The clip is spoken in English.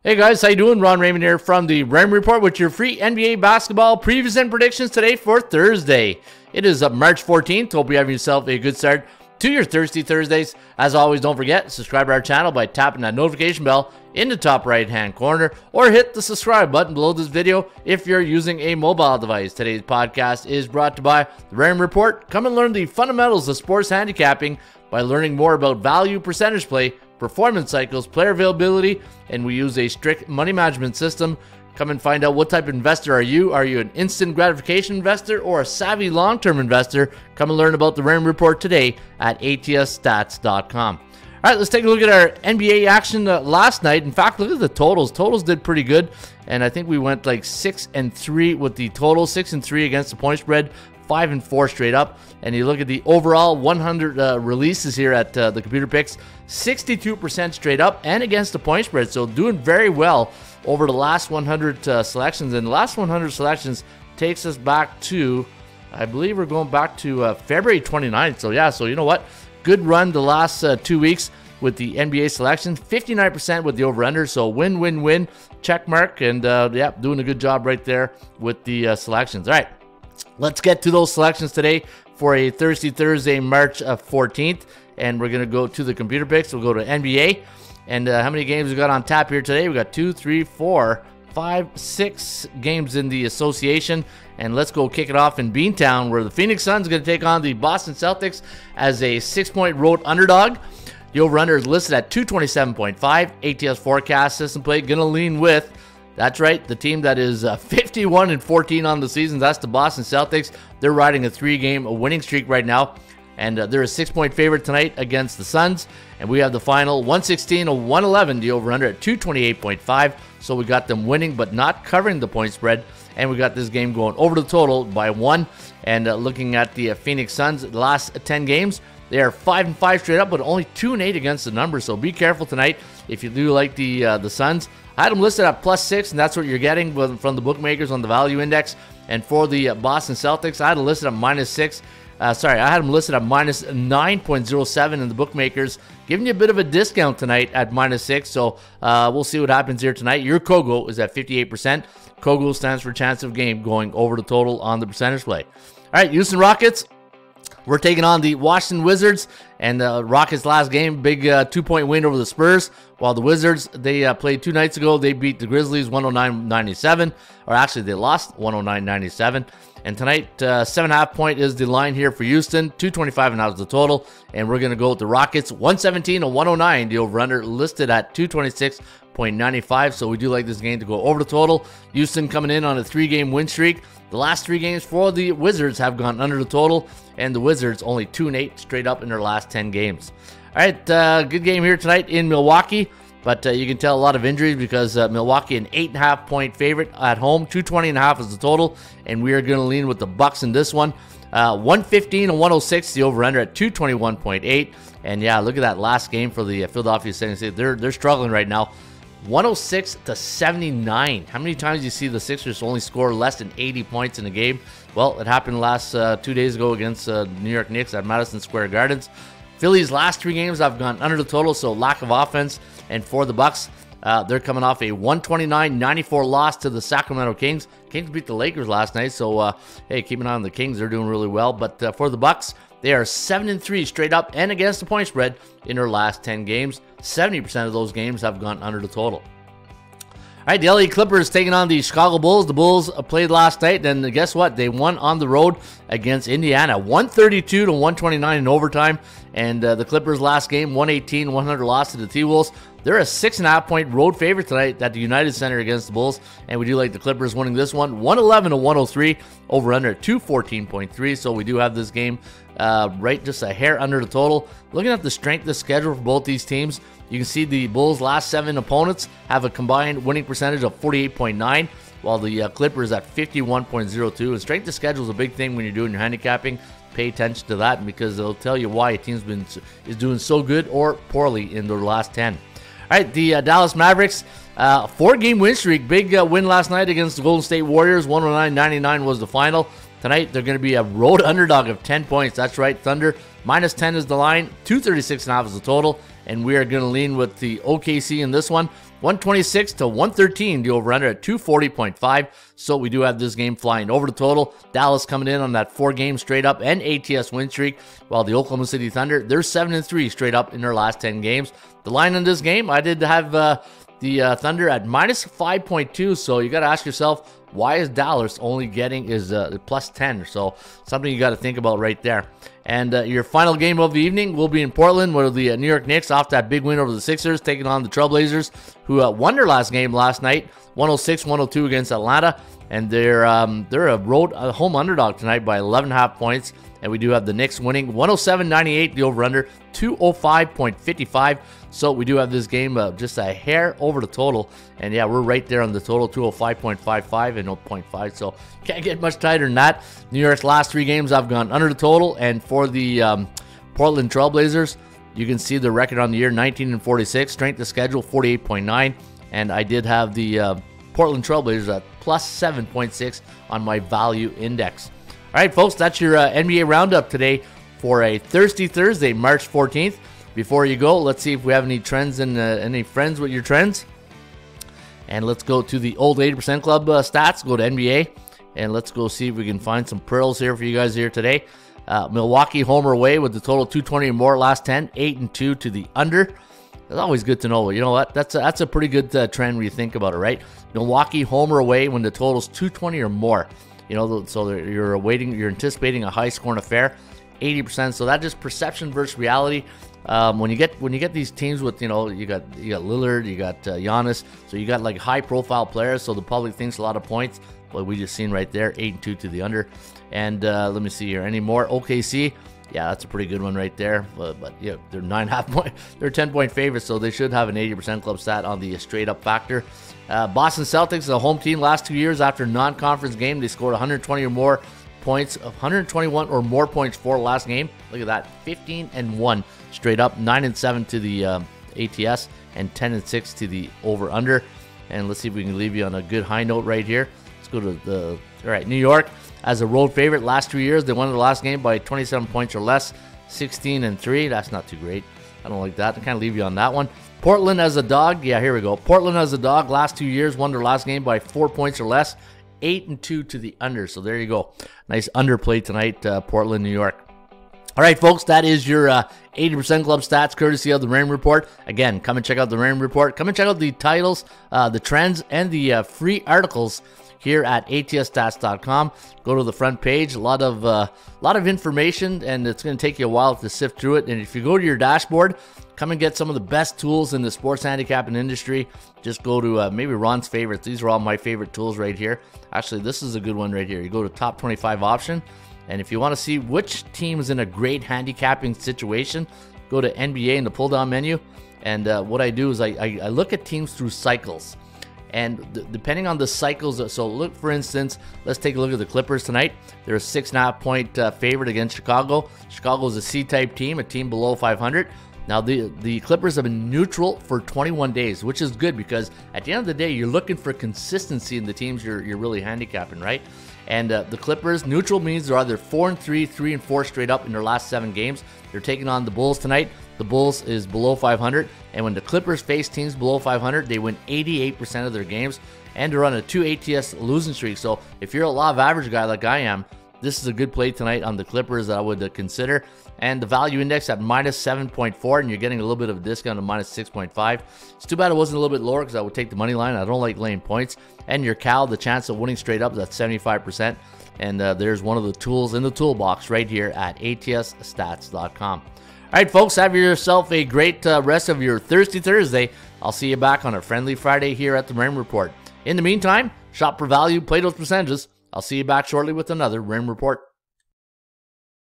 Hey guys, how you doing? Ron Raymond here from the Raymond Report with your free NBA basketball previews and predictions today for Thursday. It is March 14th. Hope you're having yourself a good start to your Thirsty Thursdays. As always, don't forget, subscribe to our channel by tapping that notification bell in the top right-hand corner, or hit the subscribe button below this video if you're using a mobile device. Today's podcast is brought to you by the Raymond Report. Come and learn the fundamentals of sports handicapping by learning more about value, percentage play, performance cycles, player availability, and we use a strict money management system. Come and find out what type of investor are you. Are you an instant gratification investor or a savvy long-term investor? Come and learn about the Raymond Report today at atsstats.com. All right, let's take a look at our NBA action last night. In fact, look at the totals. Totals did pretty good, and I think we went like 6-3 with the total, 6-3 against the point spread, 5-4 straight up. And you look at the overall 100 releases here at the computer picks, 62% straight up and against the point spread. So doing very well over the last 100 selections. And the last 100 selections takes us back to, I believe we're going back to February 29th. So yeah, so you know what? Good run the last 2 weeks with the NBA selections, 59% with the over-under. So win, win, win, check mark. And yeah, doing a good job right there with the selections. All right, let's get to those selections today for a Thirsty Thursday, March 14th. And we're going to go to the computer picks. We'll go to NBA. And how many games we got on tap here today? We got 2, 3, 4, 5, 6 games in the association. And let's go kick it off in Beantown, where the Phoenix Suns are going to take on the Boston Celtics as a 6-point road underdog. The over-under is listed at 227.5. ATS forecast system play going to lean with, that's right, the team that is 51-14 on the season. That's the Boston Celtics. They're riding a 3-game winning streak right now. And they're a 6-point favorite tonight against the Suns. And we have the final 116-111, the over-under at 228.5. So we got them winning but not covering the point spread. And we got this game going over the total by 1. And looking at the Phoenix Suns, the last 10 games, they are 5-5 straight up, but only 2-8 against the number. So be careful tonight if you do like the Suns. I had them listed at +6, and that's what you're getting from the bookmakers on the value index. And for the Boston Celtics, I had them listed at -6. I had them listed at -9.07 in the bookmakers, giving you a bit of a discount tonight at -6. So we'll see what happens here tonight. Your Kogo is at 58%. Kogo stands for chance of game going over the total on the percentage play. All right, Houston Rockets. We're taking on the Washington Wizards, and the Rockets' last game, big 2-point win over the Spurs. While the Wizards, they played 2 nights ago. They beat the Grizzlies 109-97, or actually they lost 109-97. And tonight, 7.5 point is the line here for Houston. 225.5 is the total, and we're going to go with the Rockets 117-109. The over/under listed at 226.95. So we do like this game to go over the total. Houston coming in on a 3-game win streak. The last 3 games for the Wizards have gone under the total, and the Wizards only 2-8 straight up in their last 10 games. All right, good game here tonight in Milwaukee, but you can tell a lot of injuries because Milwaukee an 8.5 point favorite at home. 220.5 is the total, and we are going to lean with the Bucks in this one. 115-106, the over/under at 221.8. And yeah, look at that last game for the Philadelphia 76ers. They're struggling right now. 106-79. How many times do you see the Sixers only score less than 80 points in a game? Well, it happened last 2 days ago against New York Knicks at Madison Square Gardens. Philly's last 3 games have gone under the total, so lack of offense. And for the Bucks, they're coming off a 129-94 loss to the Sacramento Kings. Kings beat the Lakers last night, so hey, keep an eye on the Kings. They're doing really well. But for the Bucks, they are 7-3 straight up and against the point spread in their last 10 games. 70% of those games have gone under the total. All right, the LA Clippers taking on the Chicago Bulls. The Bulls played last night, and guess what? They won on the road against Indiana, 132-129 in overtime. And the Clippers' last game, 118-100 loss to the T-Wolves. They're a 6.5 point road favorite tonight at the United Center against the Bulls, and we do like the Clippers winning this one, 111-103, over under at 214.3. So we do have this game right just a hair under the total. Looking at the strength of schedule for both these teams, you can see the Bulls' last 7 opponents have a combined winning percentage of 48.9, while the Clippers at 51.02. And strength of schedule is a big thing when you're doing your handicapping. Pay attention to that because it'll tell you why a team is doing so good or poorly in their last 10. All right, the Dallas Mavericks, 4-game win streak. Big win last night against the Golden State Warriors. 109-99 was the final. Tonight, they're going to be a road underdog of 10 points. That's right, Thunder. -10 is the line. 236.5 is the total. And we are going to lean with the OKC in this one. 126 to 113, the over-under at 240.5. So we do have this game flying over the total. Dallas coming in on that 4-game straight up and ATS win streak, while the Oklahoma City Thunder, they're 7-3 straight up in their last 10 games. The line in this game, I did have the Thunder at minus 5.2, so you got to ask yourself, why is Dallas only getting is plus 10? So something you got to think about right there. And your final game of the evening will be in Portland, where the New York Knicks, off that big win over the Sixers, taking on the Trailblazers, who won their last game last night, 106-102 against Atlanta. And they're a home underdog tonight by 11.5 points. And we do have the Knicks winning 107-98, the over-under, 205.55. So we do have this game just a hair over the total. And yeah, we're right there on the total, 205.55 and 0.5. So can't get much tighter than that. New York's last 3 games I've gone under the total. And for the Portland Trailblazers, you can see the record on the year, 19-46. Strength of schedule, 48.9. And I did have the Portland Trailblazers at plus 7.6 on my value index. All right, folks, that's your NBA roundup today for a Thirsty Thursday, March 14th. Before you go, let's see if we have any trends and any friends with your trends. And let's go to the old 80% Club stats. Go to NBA, and let's go see if we can find some pearls here for you guys here today. Milwaukee homer away with the total 220 or more last 10, 8-2 to the under. It's always good to know. You know what? That's a pretty good trend when you think about it, right? Milwaukee homer away when the total's 220 or more. You know, so you're anticipating a high-scoring affair, 80%. So that just perception versus reality. When you get these teams with, you know, you got Lillard, you got Giannis, so you got like high-profile players. So the public thinks a lot of points. But we just seen right there, 8-2 to the under. And let me see here, any more? OKC. Yeah, that's a pretty good one right there. But yeah, they're 9.5 point. They're 10-point favorites, so they should have an 80% club stat on the straight-up factor. Boston Celtics, the home team, last 2 years after non-conference game, they scored 120 or more points, 121 or more points for last game. Look at that, 15-1 straight up, 9-7 to the ATS, and 10-6 to the over/under. And let's see if we can leave you on a good high note right here. Let's go to all right, New York as a road favorite. Last 2 years, they won the last game by 27 points or less, 16-3. That's not too great. I don't like that. I kind of leave you on that one. Portland as a dog. Yeah, here we go. Portland as a dog. Last 2 years, won their last game by 4 points or less, 8-2 to the under. So there you go. Nice underplay tonight, Portland, New York. All right, folks, that is your 80% Club stats, courtesy of the Raymond Report. Again, come and check out the Raymond Report. Come and check out the titles, the trends, and the free articles here at atsstats.com. Go to the front page. A lot of information, and it's going to take you a while to sift through it. And if you go to your dashboard, come and get some of the best tools in the sports handicapping industry. Just go to maybe Ron's favorites. These are all my favorite tools right here. Actually, this is a good one right here. You go to top 25 option, and if you want to see which team is in a great handicapping situation, go to NBA in the pull-down menu. And what I do is I look at teams through cycles. And depending on the cycles, so look, for instance, let's take a look at the Clippers tonight. They're a 6.5 point favorite against Chicago. Chicago is a C-type team, a team below 500. Now, the Clippers have been neutral for 21 days, which is good because at the end of the day, you're looking for consistency in the teams you're really handicapping, right? And the Clippers, neutral means they're either 4-3, 3-4 straight up in their last 7 games. They're taking on the Bulls tonight. The Bulls is below 500, and when the Clippers face teams below 500, they win 88% of their games, and they're on a 2 ATS losing streak. So if you're a law of average guy like I am, this is a good play tonight on the Clippers that I would consider. And the value index at minus 7.4, and you're getting a little bit of a discount of minus 6.5. It's too bad it wasn't a little bit lower because I would take the money line. I don't like laying points. And your Cal, the chance of winning straight up is at 75%. And there's one of the tools in the toolbox right here at atsstats.com. All right, folks, have yourself a great rest of your Thirsty Thursday. I'll see you back on a friendly Friday here at the Raymond Report. In the meantime, shop for value, play those percentages. I'll see you back shortly with another Raymond Report.